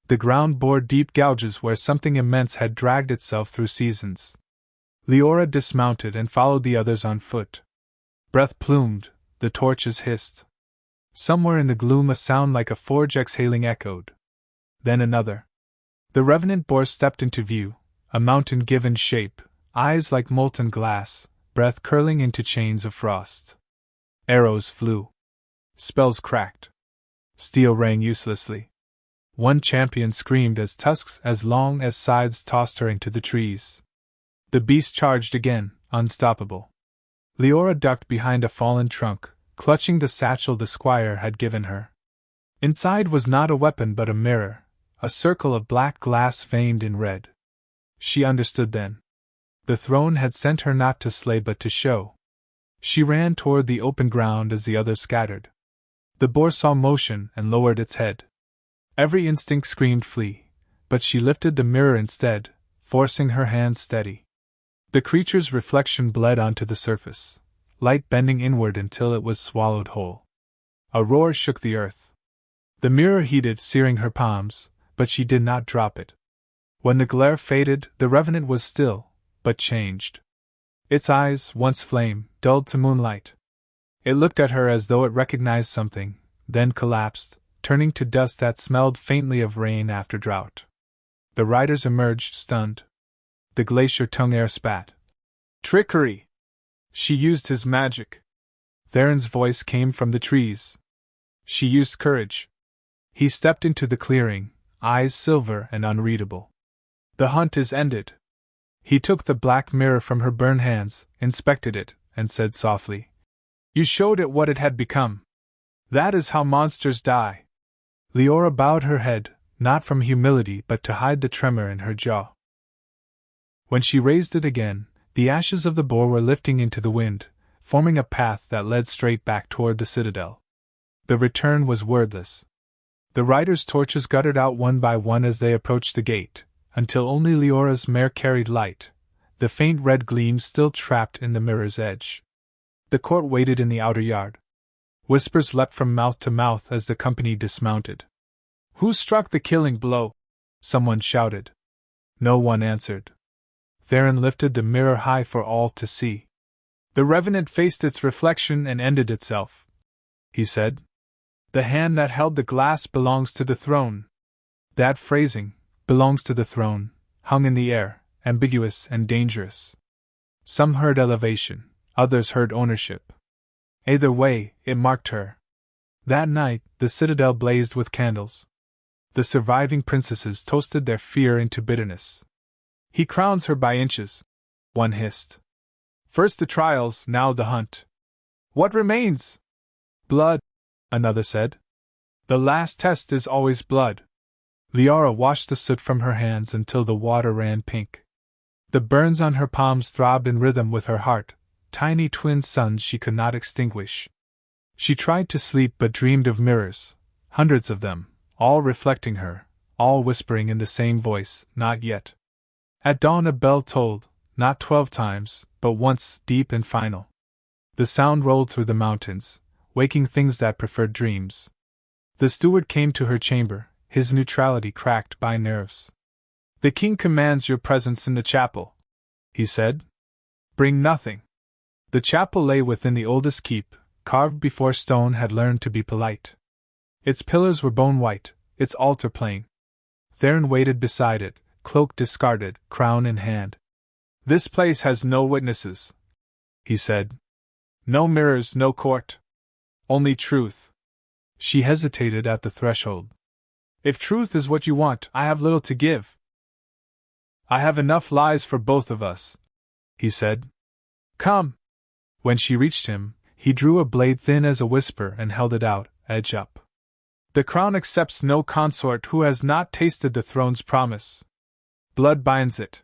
The ground bore deep gouges where something immense had dragged itself through seasons. Leora dismounted and followed the others on foot. Breath plumed, the torches hissed. Somewhere in the gloom a sound like a forge exhaling echoed. Then another. The revenant boar stepped into view, a mountain given shape, eyes like molten glass, breath curling into chains of frost. Arrows flew. Spells cracked. Steel rang uselessly. One champion screamed as tusks as long as scythes tossed her into the trees. The beast charged again, unstoppable. Leora ducked behind a fallen trunk, clutching the satchel the squire had given her. Inside was not a weapon but a mirror, a circle of black glass veined in red. She understood then. The throne had sent her not to slay but to show. She ran toward the open ground as the others scattered. The boar saw motion and lowered its head. Every instinct screamed flee, but she lifted the mirror instead, forcing her hands steady. The creature's reflection bled onto the surface, light bending inward until it was swallowed whole. A roar shook the earth. The mirror heated, searing her palms, but she did not drop it. When the glare faded, the revenant was still, but changed. Its eyes, once flame, dulled to moonlight. It looked at her as though it recognized something, then collapsed, turning to dust that smelled faintly of rain after drought. The riders emerged, stunned. The glacier tongue air spat. Trickery! She used his magic. Theron's voice came from the trees. She used courage. He stepped into the clearing, eyes silver and unreadable. The hunt is ended. He took the black mirror from her burned hands, inspected it, and said softly, You showed it what it had become. That is how monsters die. Leora bowed her head, not from humility but to hide the tremor in her jaw. When she raised it again, the ashes of the boar were lifting into the wind, forming a path that led straight back toward the citadel. The return was wordless. The riders' torches guttered out one by one as they approached the gate, until only Leora's mare carried light, the faint red gleam still trapped in the mirror's edge. The court waited in the outer yard. Whispers leapt from mouth to mouth as the company dismounted. "Who struck the killing blow?" someone shouted. No one answered. Theron lifted the mirror high for all to see. "The revenant faced its reflection and ended itself," he said. "The hand that held the glass belongs to the throne." That phrasing, "belongs to the throne," hung in the air, ambiguous and dangerous. Some heard elevation, others heard ownership. Either way, it marked her. That night, the citadel blazed with candles. The surviving princesses toasted their fear into bitterness. "He crowns her by inches," one hissed. "First the trials, now the hunt. What remains?" "Blood," another said. "The last test is always blood." Leora washed the soot from her hands until the water ran pink. The burns on her palms throbbed in rhythm with her heart, tiny twin suns she could not extinguish. She tried to sleep but dreamed of mirrors, hundreds of them, all reflecting her, all whispering in the same voice, "Not yet." At dawn a bell tolled, not 12 times, but once, deep and final. The sound rolled through the mountains, waking things that preferred dreams. The steward came to her chamber, his neutrality cracked by nerves. "The king commands your presence in the chapel," he said. "Bring nothing." The chapel lay within the oldest keep, carved before stone had learned to be polite. Its pillars were bone white, its altar plain. Theron waited beside it, cloak discarded, crown in hand. "This place has no witnesses," he said. "No mirrors, no court. Only truth." She hesitated at the threshold. "If truth is what you want, I have little to give." "I have enough lies for both of us," he said. "Come." When she reached him, he drew a blade thin as a whisper and held it out, edge up. "The crown accepts no consort who has not tasted the throne's promise. Blood binds it.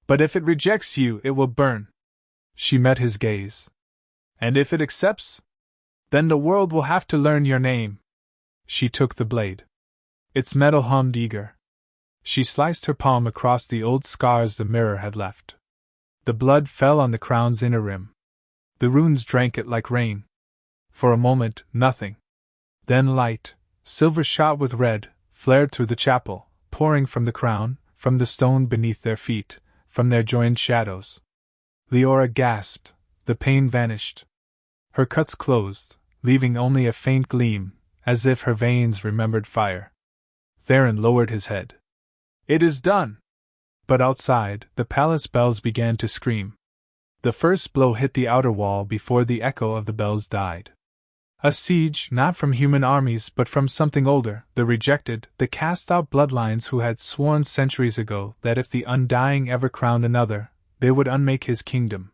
But if it rejects you, it will burn." She met his gaze. "And if it accepts? Then the world will have to learn your name." She took the blade. Its metal hummed eager. She sliced her palm across the old scars the mirror had left. The blood fell on the crown's inner rim. The runes drank it like rain. For a moment, nothing. Then light, silver shot with red, flared through the chapel, pouring from the crown, from the stone beneath their feet, from their joined shadows. Leora gasped. The pain vanished. Her cuts closed, leaving only a faint gleam, as if her veins remembered fire. Theron lowered his head. "It is done!" But outside, the palace bells began to scream. The first blow hit the outer wall before the echo of the bells died. A siege, not from human armies but from something older, the rejected, the cast-out bloodlines who had sworn centuries ago that if the Undying ever crowned another, they would unmake his kingdom.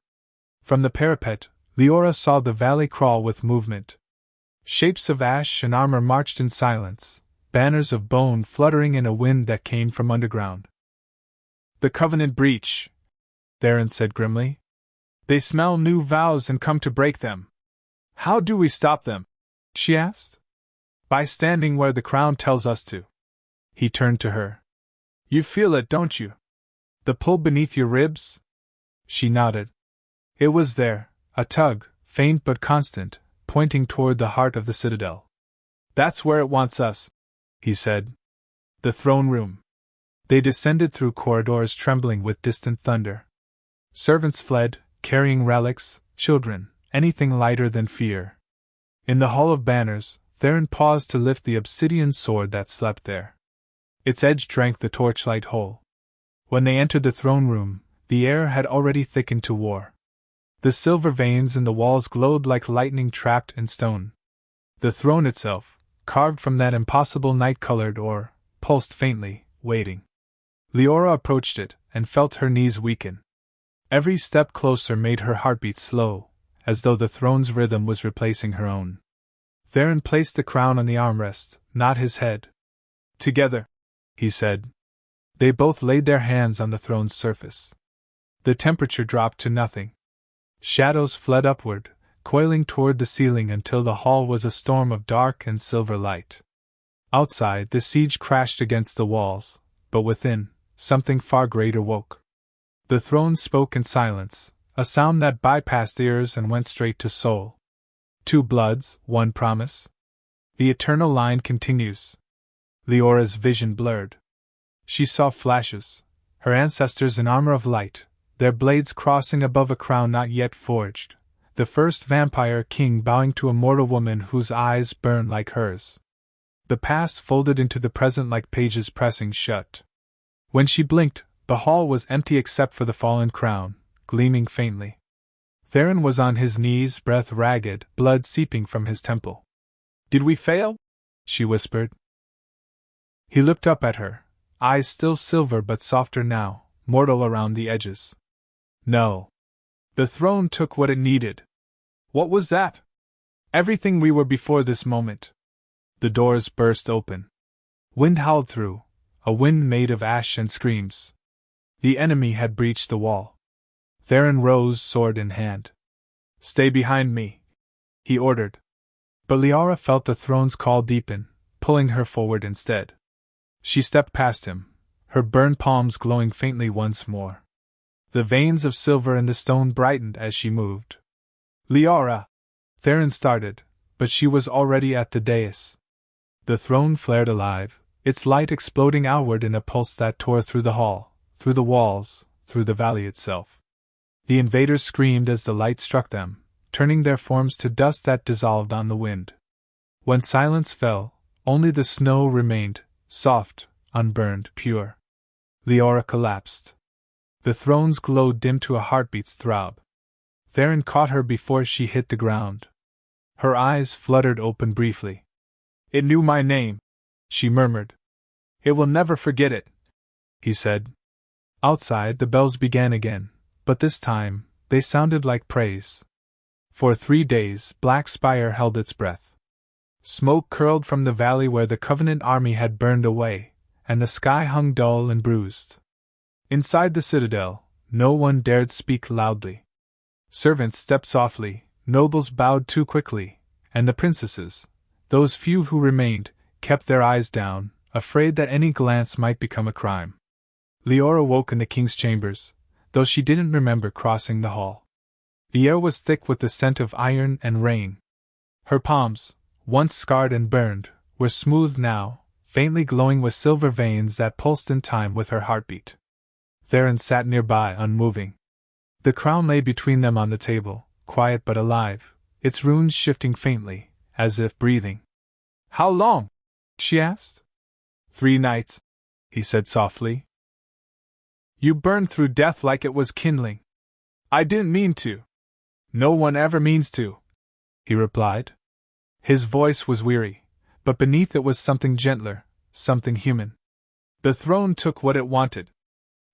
From the parapet, Leora saw the valley crawl with movement. Shapes of ash and armor marched in silence, banners of bone fluttering in a wind that came from underground. "The covenant breach," Theron said grimly. "They smell new vows and come to break them." "How do we stop them?" she asked. "By standing where the crown tells us to." He turned to her. "You feel it, don't you? The pull beneath your ribs?" She nodded. It was there, a tug, faint but constant, pointing toward the heart of the citadel. "That's where it wants us," he said. "The throne room." They descended through corridors trembling with distant thunder. Servants fled, carrying relics, children, anything lighter than fear. In the Hall of Banners, Theron paused to lift the obsidian sword that slept there. Its edge drank the torchlight whole. When they entered the throne room, the air had already thickened to war. The silver veins in the walls glowed like lightning trapped in stone. The throne itself, carved from that impossible night-colored ore, pulsed faintly, waiting. Leora approached it, and felt her knees weaken. Every step closer made her heartbeat slow, as though the throne's rhythm was replacing her own. Theron placed the crown on the armrest, not his head. Together, he said. They both laid their hands on the throne's surface. The temperature dropped to nothing. Shadows fled upward, coiling toward the ceiling until the hall was a storm of dark and silver light. Outside, the siege crashed against the walls, but within, something far greater woke. The throne spoke in silence, a sound that bypassed ears and went straight to soul. 2 bloods, 1 promise. The eternal line continues. Leora's vision blurred. She saw flashes, her ancestors in armor of light, their blades crossing above a crown not yet forged, the first vampire king bowing to a mortal woman whose eyes burned like hers. The past folded into the present like pages pressing shut. When she blinked, the hall was empty except for the fallen crown, gleaming faintly. Theron was on his knees, breath ragged, blood seeping from his temple. "Did we fail?" she whispered. He looked up at her, eyes still silver but softer now, mortal around the edges. "No. The throne took what it needed." "What was that?" "Everything we were before this moment." The doors burst open. Wind howled through, a wind made of ash and screams. The enemy had breached the wall. Theron rose, sword in hand. "Stay behind me," he ordered. But Liara felt the throne's call deepen, pulling her forward instead. She stepped past him, her burned palms glowing faintly once more. The veins of silver in the stone brightened as she moved. "Liara!" Theron started, but she was already at the dais. The throne flared alive, its light exploding outward in a pulse that tore through the hall, through the walls, through the valley itself. The invaders screamed as the light struck them, turning their forms to dust that dissolved on the wind. When silence fell, only the snow remained, soft, unburned, pure. Leora collapsed. The throne's glow dimmed to a heartbeat's throb. Theron caught her before she hit the ground. Her eyes fluttered open briefly. "It knew my name," she murmured. "It will never forget it," he said. Outside, the bells began again, but this time, they sounded like praise. For 3 days, Black Spire held its breath. Smoke curled from the valley where the Covenant army had burned away, and the sky hung dull and bruised. Inside the citadel, no one dared speak loudly. Servants stepped softly, nobles bowed too quickly, and the princesses, those few who remained, kept their eyes down, afraid that any glance might become a crime. Leora woke in the king's chambers, though she didn't remember crossing the hall. The air was thick with the scent of iron and rain. Her palms, once scarred and burned, were smooth now, faintly glowing with silver veins that pulsed in time with her heartbeat. Theron sat nearby, unmoving. The crown lay between them on the table, quiet but alive, its runes shifting faintly, as if breathing. "How long?" she asked. 3 nights, he said softly. "You burned through death like it was kindling." "I didn't mean to." "No one ever means to," he replied. His voice was weary, but beneath it was something gentler, something human. "The throne took what it wanted.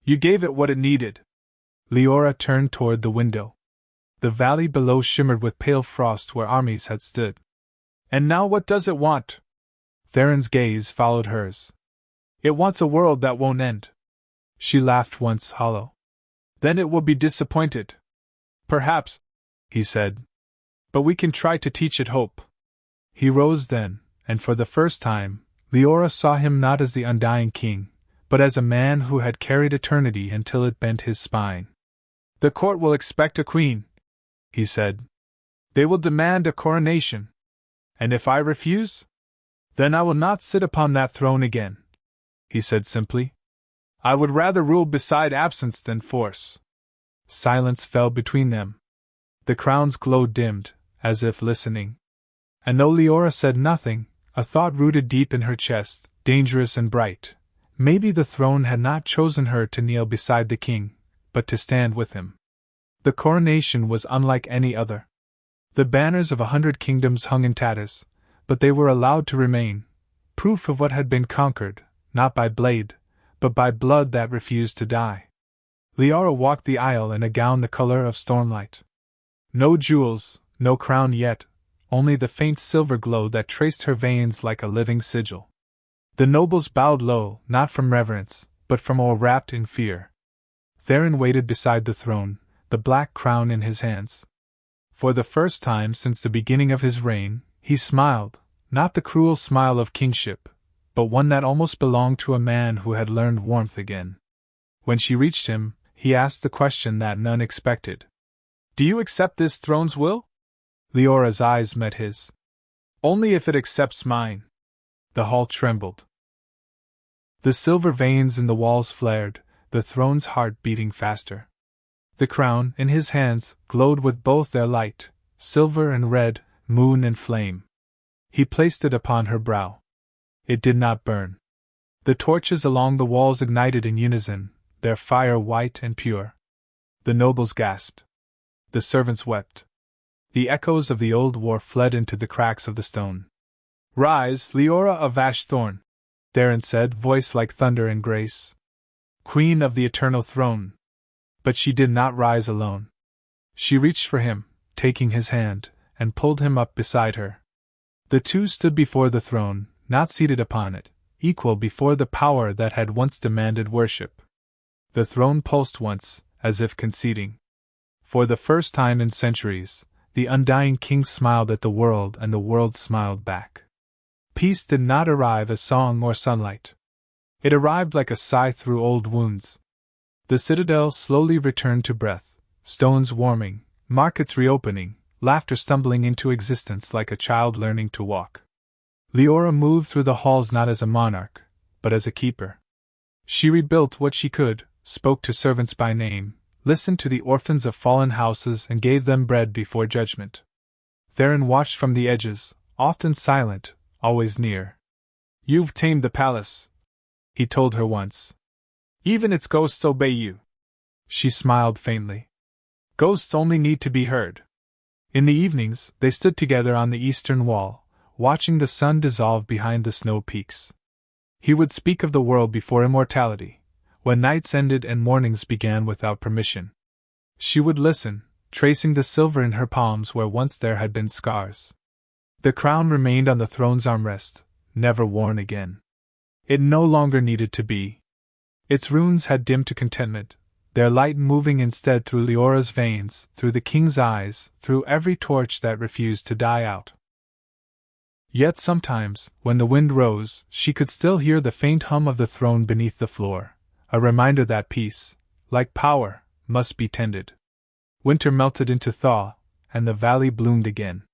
You gave it what it needed." Leora turned toward the window. The valley below shimmered with pale frost where armies had stood. "And now what does it want?" Theron's gaze followed hers. "It wants a world that won't end." She laughed once, hollow. "Then it will be disappointed." "Perhaps," he said. "But we can try to teach it hope." He rose then, and for the first time, Leora saw him not as the Undying King, but as a man who had carried eternity until it bent his spine. "The court will expect a queen," he said. "They will demand a coronation. And if I refuse? Then I will not sit upon that throne again," he said simply. "I would rather rule beside absence than force." Silence fell between them. The crown's glow dimmed, as if listening. And though Leora said nothing, a thought rooted deep in her chest, dangerous and bright. Maybe the throne had not chosen her to kneel beside the king, but to stand with him. The coronation was unlike any other. The banners of 100 kingdoms hung in tatters, but they were allowed to remain, proof of what had been conquered, not by blade, but by blood that refused to die. Leora walked the aisle in a gown the color of stormlight. No jewels, no crown yet, only the faint silver glow that traced her veins like a living sigil. The nobles bowed low, not from reverence, but from awe wrapped in fear. Theron waited beside the throne, the black crown in his hands. For the first time since the beginning of his reign, he smiled, not the cruel smile of kingship, but one that almost belonged to a man who had learned warmth again. When she reached him, he asked the question that none expected. "Do you accept this throne's will?" Leora's eyes met his. "Only if it accepts mine." The hall trembled. The silver veins in the walls flared, the throne's heart beating faster. The crown, in his hands, glowed with both their light, silver and red, moon and flame. He placed it upon her brow. It did not burn. The torches along the walls ignited in unison, their fire white and pure. The nobles gasped. The servants wept. The echoes of the old war fled into the cracks of the stone. "Rise, Leora of Ashthorn," Theron said, voice like thunder and grace. "Queen of the eternal throne." But she did not rise alone. She reached for him, taking his hand, and pulled him up beside her. The two stood before the throne, not seated upon it, equal before the power that had once demanded worship. The throne pulsed once, as if conceding. For the first time in centuries, the Undying King smiled at the world and the world smiled back. Peace did not arrive as song or sunlight. It arrived like a sigh through old wounds. The citadel slowly returned to breath, stones warming, markets reopening, laughter stumbling into existence like a child learning to walk. Leora moved through the halls not as a monarch, but as a keeper. She rebuilt what she could, spoke to servants by name, listened to the orphans of fallen houses and gave them bread before judgment. Theron watched from the edges, often silent, always near. "You've tamed the palace," he told her once. "Even its ghosts obey you." She smiled faintly. Ghosts only need to be heard. In the evenings, they stood together on the eastern wall, watching the sun dissolve behind the snow peaks. He would speak of the world before immortality, when nights ended and mornings began without permission. She would listen, tracing the silver in her palms where once there had been scars. The crown remained on the throne's armrest, never worn again. It no longer needed to be. Its runes had dimmed to contentment, their light moving instead through Leora's veins, through the king's eyes, through every torch that refused to die out. Yet sometimes, when the wind rose, she could still hear the faint hum of the throne beneath the floor, a reminder that peace, like power, must be tended. Winter melted into thaw, and the valley bloomed again.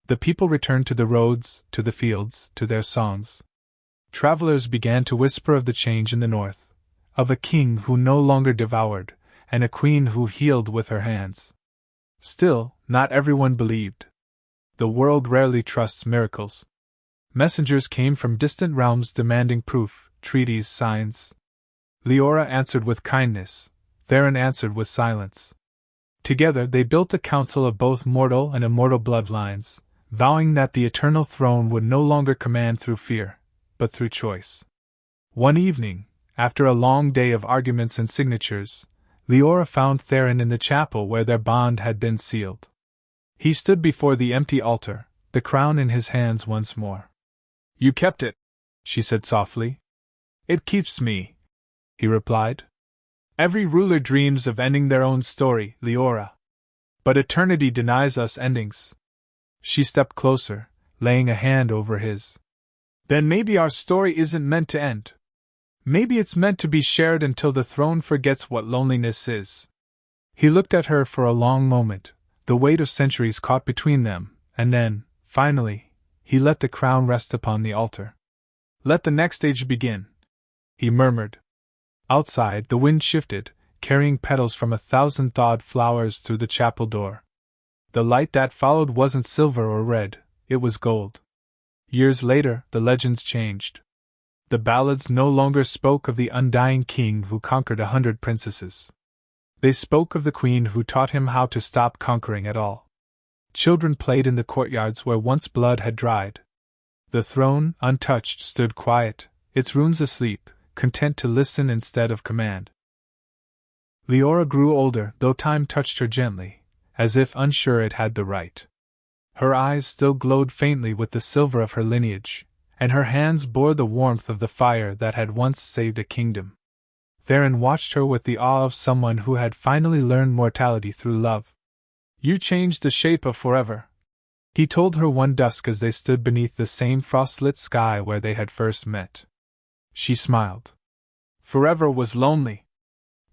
The people returned to the roads, to the fields, to their songs. Travelers began to whisper of the change in the north, of a king who no longer devoured, and a queen who healed with her hands. Still, not everyone believed. The world rarely trusts miracles. Messengers came from distant realms demanding proof, treaties, signs. Leora answered with kindness, Theron answered with silence. Together they built a council of both mortal and immortal bloodlines, vowing that the eternal throne would no longer command through fear, but through choice. One evening, after a long day of arguments and signatures, Leora found Theron in the chapel where their bond had been sealed. He stood before the empty altar, the crown in his hands once more. "You kept it," she said softly. "It keeps me," he replied. "Every ruler dreams of ending their own story, Leora. But eternity denies us endings." She stepped closer, laying a hand over his. "Then maybe our story isn't meant to end. Maybe it's meant to be shared until the throne forgets what loneliness is." He looked at her for a long moment, the weight of centuries caught between them, and then, finally, he let the crown rest upon the altar. "Let the next age begin," he murmured. Outside, the wind shifted, carrying petals from 1,000 thawed flowers through the chapel door. The light that followed wasn't silver or red, it was gold. Years later, the legends changed. The ballads no longer spoke of the undying king who conquered 100 princesses. They spoke of the queen who taught him how to stop conquering at all. Children played in the courtyards where once blood had dried. The throne, untouched, stood quiet, its runes asleep, content to listen instead of command. Leora grew older, though time touched her gently, as if unsure it had the right. Her eyes still glowed faintly with the silver of her lineage, and her hands bore the warmth of the fire that had once saved a kingdom. Theron watched her with the awe of someone who had finally learned mortality through love. "You changed the shape of forever," he told her one dusk as they stood beneath the same frost-lit sky where they had first met. She smiled. "Forever was lonely.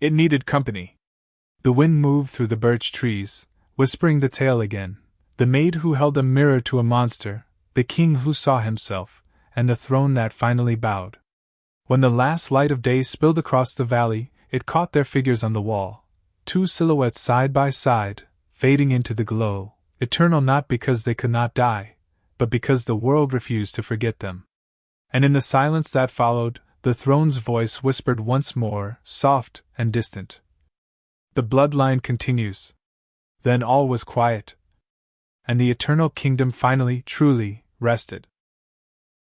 It needed company." The wind moved through the birch trees, whispering the tale again: the maid who held a mirror to a monster, the king who saw himself, and the throne that finally bowed. When the last light of day spilled across the valley, it caught their figures on the wall, two silhouettes side by side, fading into the glow, eternal not because they could not die, but because the world refused to forget them. And in the silence that followed, the throne's voice whispered once more, soft and distant: "The bloodline continues." Then all was quiet, and the eternal kingdom finally, truly, rested.